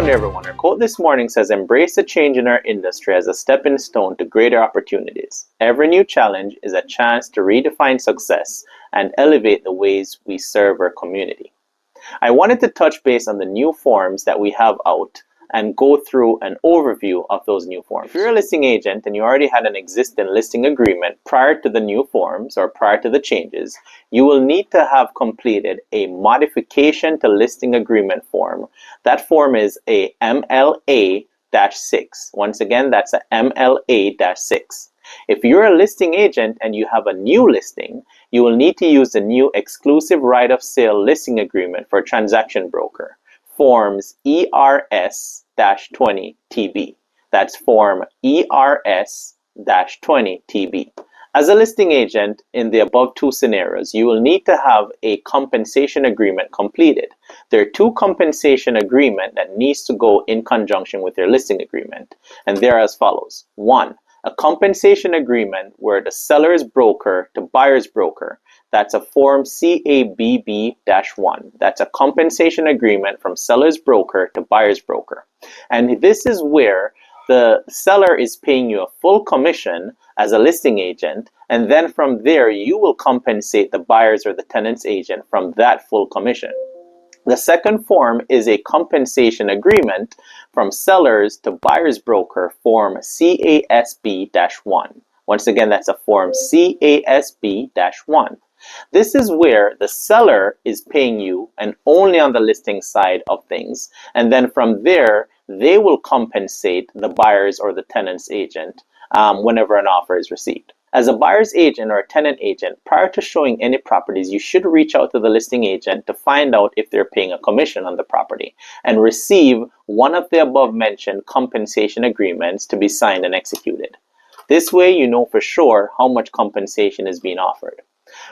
Wonder everyone, our quote this morning says, "Embrace the change in our industry as a stepping stone to greater opportunities. Every new challenge is a chance to redefine success and elevate the ways we serve our community." I wanted to touch base on the new forms that we have out and go through an overview of those new forms. If you're a listing agent and you already had an existing listing agreement prior to the new forms or prior to the changes, you will need to have completed a modification to listing agreement form. That form is a MLA-6. Once again, that's a MLA-6. If you're a listing agent and you have a new listing, you will need to use the new exclusive right of sale listing agreement for transaction broker, forms ERS-20TB. That's form ERS-20TB. As a listing agent in the above two scenarios, you will need to have a compensation agreement completed. There are two compensation agreements that needs to go in conjunction with your listing agreement, and they are as follows. One, a compensation agreement where the seller's broker to buyer's broker, that's a form CABB-1. That's a compensation agreement from seller's broker to buyer's broker. And this is where the seller is paying you a full commission as a listing agent, and then from there you will compensate the buyer's or the tenant's agent from that full commission. The second form is a compensation agreement from sellers to buyer's broker, form CASB-1. Once again, that's a form CASB-1. This is where the seller is paying you and only on the listing side of things, and then from there they will compensate the buyer's or the tenant's agent whenever an offer is received. As a buyer's agent or a tenant agent, prior to showing any properties, you should reach out to the listing agent to find out if they're paying a commission on the property and receive one of the above mentioned compensation agreements to be signed and executed. This way you know for sure how much compensation is being offered.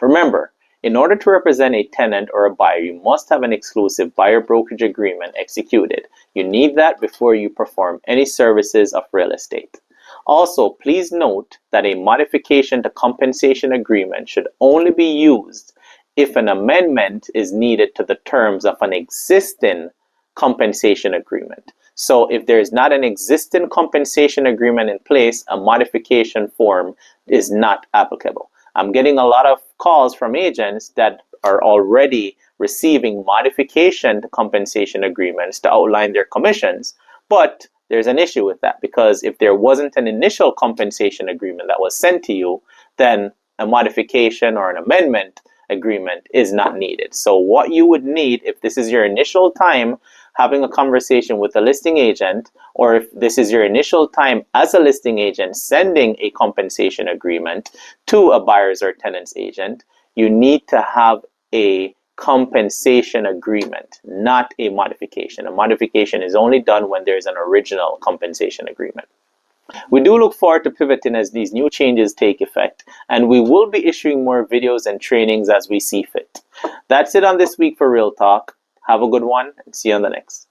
Remember, in order to represent a tenant or a buyer, you must have an exclusive buyer brokerage agreement executed. You need that before you perform any services of real estate. Also, please note that a modification to compensation agreement should only be used if an amendment is needed to the terms of an existing compensation agreement. So if there is not an existing compensation agreement in place, a modification form is not applicable. I'm getting a lot of calls from agents that are already receiving modification to compensation agreements to outline their commissions, but there's an issue with that, because if there wasn't an initial compensation agreement that was sent to you, then a modification or an amendment agreement is not needed. So what you would need, if this is your initial time having a conversation with a listing agent, or if this is your initial time as a listing agent sending a compensation agreement to a buyer's or tenant's agent, you need to have a compensation agreement, not a modification. A modification is only done when there's an original compensation agreement. We do look forward to pivoting as these new changes take effect, and we will be issuing more videos and trainings as we see fit. That's it on this week for Real Talk. Have a good one and see you on the next.